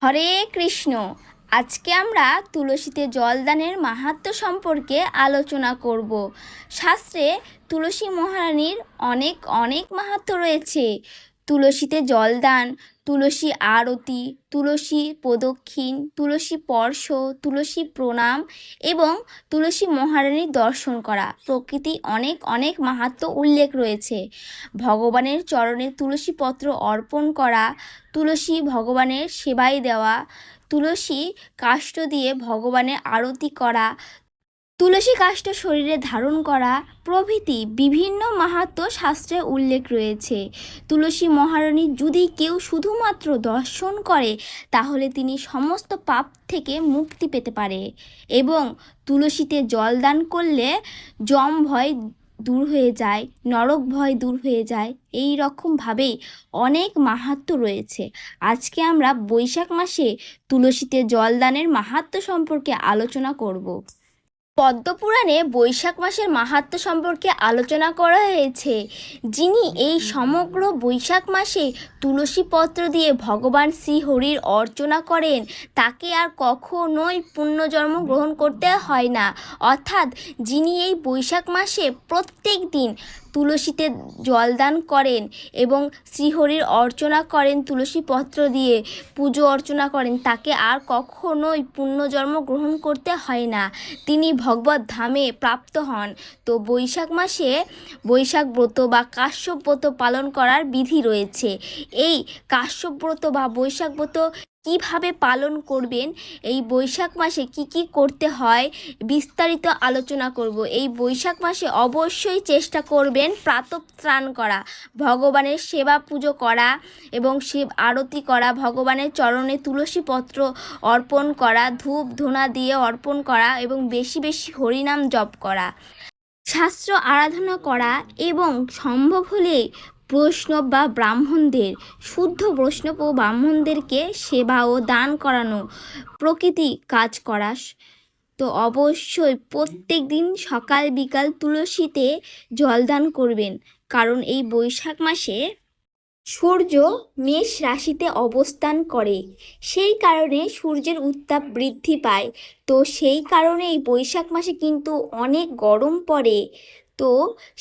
হরে কৃষ্ণ। আজকে আমরা তুলসীতে জলদানের মাহাত্ম্য সম্পর্কে আলোচনা করব। শাস্ত্রে তুলসী মহারানীর অনেক অনেক মাহাত্ম্য রয়েছে। তুলসীতে জলদান, তুলসী আরতি, তুলসী প্রদক্ষিণ, তুলসী স্পর্শ, তুলসী প্রণাম এবং তুলসী মহারানীর দর্শন করা প্রকৃতি অনেক অনেক মাহাত্ম্য উল্লেখ রয়েছে। ভগবানের চরণে তুলসী পত্র অর্পণ করা, তুলসী ভগবানের সেবায় দেওয়া, তুলসী কাষ্ঠ দিয়ে ভগবানের আরতি করা, তুলসী কাষ্ঠ শরীরে ধারণ করা প্রভৃতি বিভিন্ন মাহাত্ম্য শাস্ত্রে উল্লেখ রয়েছে। তুলসী মহারানী যদি কেউ শুধুমাত্র দর্শন করে তাহলে তিনি সমস্ত পাপ থেকে মুক্তি পেতে পারে এবং তুলসীতে জলদান করলে যম ভয় দূর হয়ে যায়, নরক ভয় দূর হয়ে যায়। এই রকমভাবেই অনেক মাহাত্ম্য রয়েছে। আজকে আমরা বৈশাখ মাসে তুলসীতে জলদানের মাহাত্ম্য সম্পর্কে আলোচনা করব। পদ্মপুরাণে বৈশাখ মাসের মাহাত্ম্য সম্পর্কে আলোচনা করা হয়েছে। যিনি এই সমগ্র বৈশাখ মাসে তুলসী পত্র দিয়ে ভগবান শ্রীহরির অর্চনা করেন তাকে আর কখনোই পুণ্যজন্ম গ্রহণ করতে হয় না। অর্থাৎ যিনি এই বৈশাখ মাসে প্রত্যেক দিন তুলসীতে জলদান করেন এবং শ্রীহরির অর্চনা করেন, তুলসী পত্র দিয়ে পুজো অর্চনা করেন, তাকে আর কখনোই পুণ্যজন্ম গ্রহণ করতে হয় না, তিনি ভগবত ধামে প্রাপ্ত হন। তো বৈশাখ মাসে বৈশাখ ব্রত বা কাশ্যপ ব্রত পালন করার বিধি রয়েছে। এই কাশ্যপ ব্রত বা বৈশাখ ব্রত কিভাবে পালন করবেন, এই বৈশাখ মাসে কি কি করতে হয় বিস্তারিত আলোচনা করব। এই বৈশাখ মাসে অবশ্যই চেষ্টা করবেন প্রাতঃস্নান করা, ভগবানের সেবা পুজো করা এবং শিব আরতি করা, ভগবানের চরণে তুলসী পত্র অর্পণ করা, ধূপ ধূনা দিয়ে অর্পণ করা এবং বেশি বেশি হরিনাম জপ করা, শাস্ত্র আরাধনা করা এবং সম্ভব হলে বৈষ্ণব বা ব্রাহ্মণদের, শুদ্ধ বৈষ্ণব ও ব্রাহ্মণদেরকে সেবা ও দান করানো প্রকৃতি কাজ করা। তো অবশ্যই প্রত্যেক দিন সকাল বিকাল তুলসীতে জলদান করবেন, কারণ এই বৈশাখ মাসে সূর্য মেষ রাশিতে অবস্থান করে, সেই কারণে সূর্যের উত্তাপ বৃদ্ধি পায়। তো সেই কারণে এই বৈশাখ মাসে কিন্তু অনেক গরম পড়ে। তো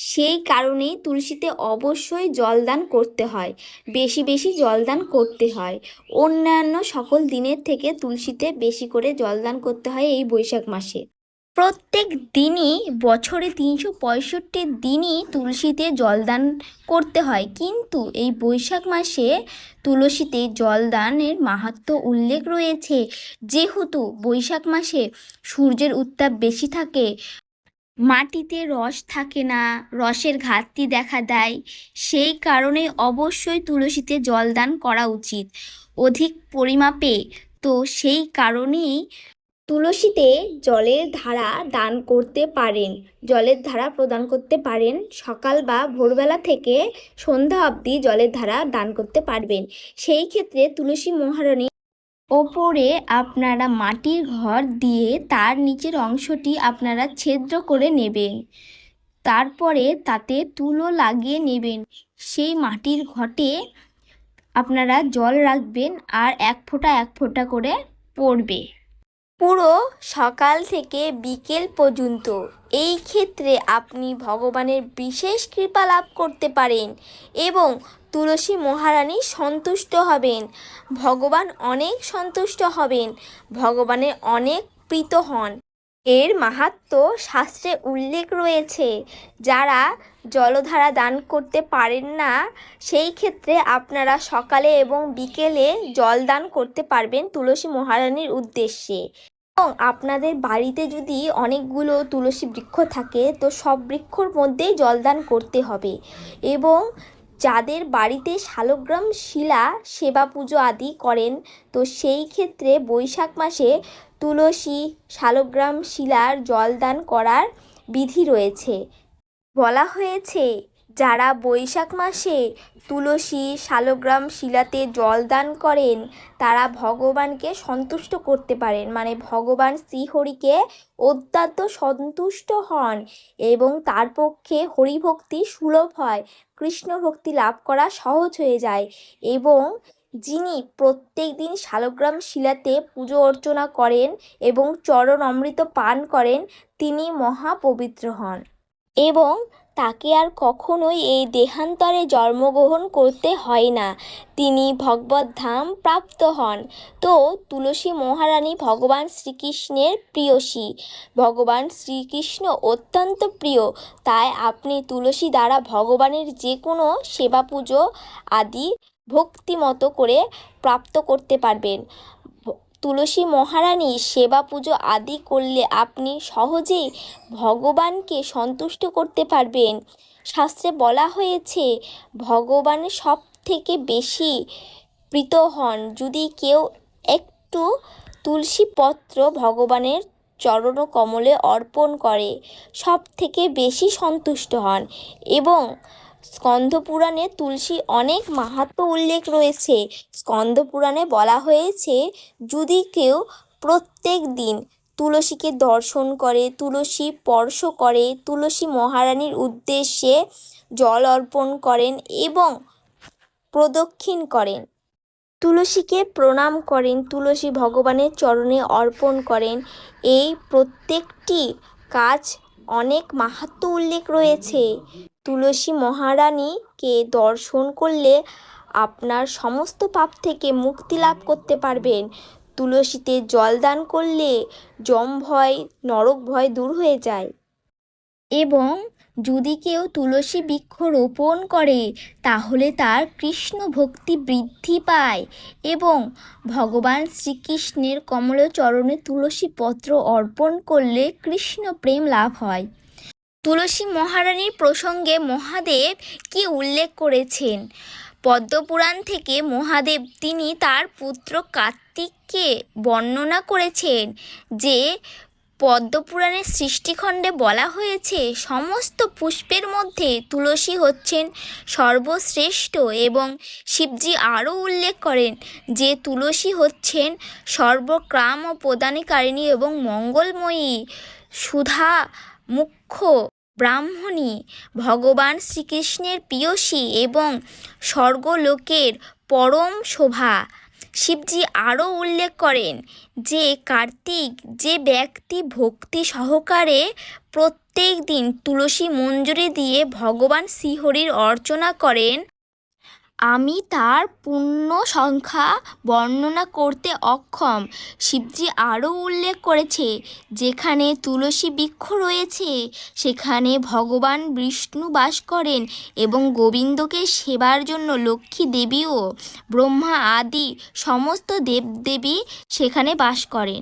সেই কারণেই তুলসীতে অবশ্যই জলদান করতে হয়, বেশি বেশি জলদান করতে হয়। অন্যান্য সকল দিনের থেকে তুলসীতে বেশি করে জলদান করতে হয় এই বৈশাখ মাসে। প্রত্যেক দিনই বছরে 365 দিনই তুলসীতে জলদান করতে হয়, কিন্তু এই বৈশাখ মাসে তুলসীতে জলদানের মাহাত্ম্য উল্লেখ রয়েছে। যেহেতু বৈশাখ মাসে সূর্যের উত্তাপ বেশি থাকে, মাটিতে রস থাকে না, রসের ঘাটতি দেখা দেয়, সেই কারণে অবশ্যই তুলসীতে জলদান করা উচিত অধিক পরিমাপে। তো সেই কারণেই তুলসীতে জলের ধারা দান করতে পারেন, জলের ধারা প্রদান করতে পারেন। সকাল বা ভোরবেলা থেকে সন্ধ্যা অবধি জলের ধারা দান করতে পারবেন। সেই ক্ষেত্রে তুলসী মহারানী ওপরে আপনারা মাটির ঘর দিয়ে তার নিচের অংশটি আপনারা ছিদ্র করে নেবেন, তারপরে তাতে তুলো লাগিয়ে নেবেন। সেই মাটির ঘটে আপনারা জল রাখবেন আর এক ফোঁটা এক ফোঁটা করে পড়বে পুরো সকাল থেকে বিকেল পর্যন্ত। এই ক্ষেত্রে আপনি ভগবানের বিশেষ কৃপা লাভ করতে পারেন এবং তুলসী মহারানী সন্তুষ্ট হবেন, ভগবান অনেক সন্তুষ্ট হবেন, ভগবানের অনেক প্রীত হন। এর মাহাত্ম্য শাস্ত্রে উল্লেখ রয়েছে। যারা জলধারা দান করতে পারেন না সেই ক্ষেত্রে আপনারা সকালে এবং বিকেলে জল দান করতে পারবেন তুলসী মহারানীর উদ্দেশ্যে। এবং আপনাদের বাড়িতে যদি অনেকগুলো তুলসী বৃক্ষ থাকে তো সব বৃক্ষর মধ্যেই জলদান করতে হবে। এবং যাদের বাড়িতে শালগ্রাম শিলা সেবা পুজো আদি করেন তো সেই ক্ষেত্রে বৈশাখ মাসে তুলসী শালগ্রাম শিলার জলদান করার বিধি রয়েছে। বলা হয়েছে যারা বৈশাখ মাসে তুলসী শালগ্রাম শিলাতে জলদান করেন তারা ভগবানকে সন্তুষ্ট করতে পারেন, মানে ভগবান শ্রীহরিকে অত্যন্ত সন্তুষ্ট হন এবং তার পক্ষে হরিভক্তি সুলভ হয়, কৃষ্ণ ভক্তি লাভ করা সহজ হয়ে যায়। এবং যিনি প্রত্যেক দিন শালগ্রাম শিলাতে পুজো অর্চনা করেন এবং চরণ অমৃত পান করেন তিনি মহাপবিত্র হন এবং তাকে আর কখনোই এই দেহান্তরে জন্মগ্রহণ করতে হয় না, তিনি ভগবত ধাম প্রাপ্ত হন। তো তুলসী মহারানী ভগবান শ্রীকৃষ্ণের প্রিয়সী, ভগবান শ্রীকৃষ্ণ অত্যন্ত প্রিয়, তাই আপনি তুলসী দ্বারা ভগবানের যে কোনো সেবা পুজো আদি ভক্তি মতো করে প্রাপ্ত করতে পারবেন। তুলসী মহারানী সেবা পুজো আদি করলে আপনি সহজেই ভগবানকে সন্তুষ্ট করতে পারবেন। শাস্ত্রে বলা হয়েছে ভগবানের সব থেকে বেশি প্রীত হন যদি কেউ একটু তুলসী পত্র ভগবানের চরণ কমলে অর্পণ করে, সব থেকে বেশি সন্তুষ্ট হন। এবং স্কন্দপুরাণে তুলসী অনেক মাহাত্ম্য উল্লেখ রয়েছে। স্কন্দপুরাণে বলা হয়েছে যদি কেউ প্রত্যেক দিন তুলসীকে দর্শন করে, তুলসী স্পর্শ করে, তুলসী মহারানীর উদ্দেশ্যে জল অর্পণ করেন এবং প্রদক্ষিণ করেন, তুলসীকে প্রণাম করেন, তুলসী ভগবানের চরণে অর্পণ করেন, এই প্রত্যেকটি কাজ অনেক মাহাত্ম্য উল্লেখ রয়েছে। তুলসী মহারানীকে দর্শন করলে আপনার সমস্ত পাপ থেকে মুক্তি লাভ করতে পারবেন। তুলসীতে জল দান করলে যম ভয়, নরক ভয় দূর হয়ে যায়। এবং যদি কেউ তুলসী বৃক্ষ রোপণ করে তাহলে তার কৃষ্ণ ভক্তি বৃদ্ধি পায় এবং ভগবান শ্রীকৃষ্ণের কমল চরণে তুলসী পত্র অর্পণ করলে কৃষ্ণ প্রেম লাভ হয়। তুলসী মহারানীর প্রসঙ্গে মহাদেব কি উল্লেখ করেছেন? পদ্মপুরাণ থেকে মহাদেব তিনি তার পুত্র কার্তিককে বর্ণনা করেছেন যে পদ্মপুরাণের সৃষ্টিখণ্ডে বলা হয়েছে সমস্ত পুষ্পের মধ্যে তুলসী হচ্ছেন সর্বশ্রেষ্ঠ এবং শিবজি আরও উল্লেখ করেন যে তুলসী হচ্ছেন সর্বকাম প্রদানকারিণী এবং মঙ্গলময়ী সুধা মুখ্য ব্রাহ্মণী, ভগবান শ্রীকৃষ্ণের প্রিয়সী এবং স্বর্গলোকের পরম শোভা। শিবজি আরও উল্লেখ করেন যে কার্তিক যে ব্যক্তি ভক্তি সহকারে প্রত্যেক দিন তুলসী মঞ্জুরি দিয়ে ভগবান শ্রীহরির অর্চনা করেন, আমি তার পুণ্য সংখ্যা বর্ণনা করতে অক্ষম। শিবজি আরও উল্লেখ করেছে যেখানে তুলসী বৃক্ষ রয়েছে সেখানে ভগবান বিষ্ণু বাস করেন এবং গোবিন্দকে সেবার জন্য লক্ষ্মী দেবীও ব্রহ্মা আদি সমস্ত দেবদেবী সেখানে বাস করেন।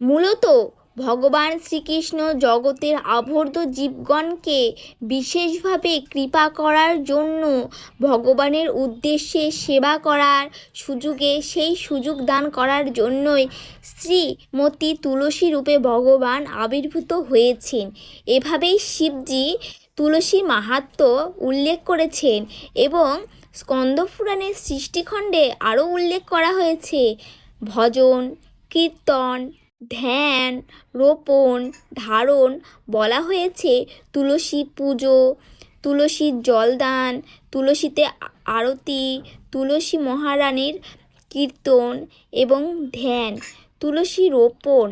মূলত ভগবান শ্রীকৃষ্ণ জগতের আবদ্ধ জীবগণকে বিশেষভাবে কৃপা করার জন্য ভগবানের উদ্দেশ্যে সেবা করার সুযোগে সেই সুযোগ দান করার জন্যই শ্রীমতী তুলসী রূপে ভগবান আবির্ভূত হয়েছেন। এভাবেই শিবজি তুলসী মাহাত্ম্য উল্লেখ করেছেন এবং স্কন্দপুরাণের সৃষ্টিখণ্ডে আরও উল্লেখ করা হয়েছে ভজন, কীর্তন, ধ্যান, রোপণ, ধারণ, বলা হয়েছে তুলসী পুজো, তুলসীর জলদান, তুলসীতে আরতি, তুলসী মহারানীর কীর্তন এবং ধ্যান, তুলসী রোপণ,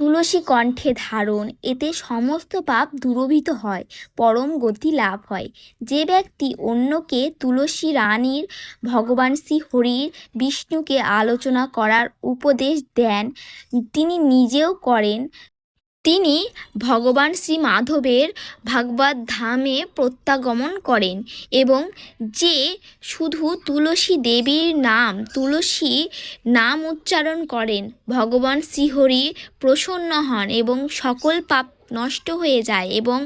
তুলসী কণ্ঠে ধারণ, এতে সমস্ত পাপ দূরীভূত হয়, পরম গতি লাভ হয়। যে ব্যক্তি অন্যকে তুলসী রানীর ভগবান শ্রীহরির বিষ্ণুকে আলোচনা করার উপদেশ দেন তিনি নিজেও করেন, তিনি ভগবান শ্রী মাধবের ভাগবত ধামে প্রত্যাগমন করেন। এবং যে শুধু তুলসী দেবীর নাম তুলসী নাম উচ্চারণ করেন ভগবান শ্রীহরি প্রসন্ন হন এবং সকল পাপ নষ্ট হয়ে যায় এবং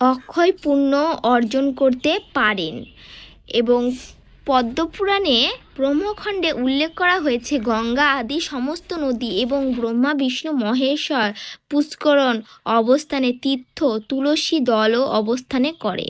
অক্ষয় পুণ্য অর্জন করতে পারেন। এবং পদ্মপুরাণে ব্রহ্মখণ্ডে উল্লেখ করা হয়েছে গঙ্গা আদি সমস্ত নদী এবং ব্রহ্মা বিষ্ণু মহেশ্বর পুষ্করণ অবস্থানে তীর্থ তুলসী দলও অবস্থানে করে।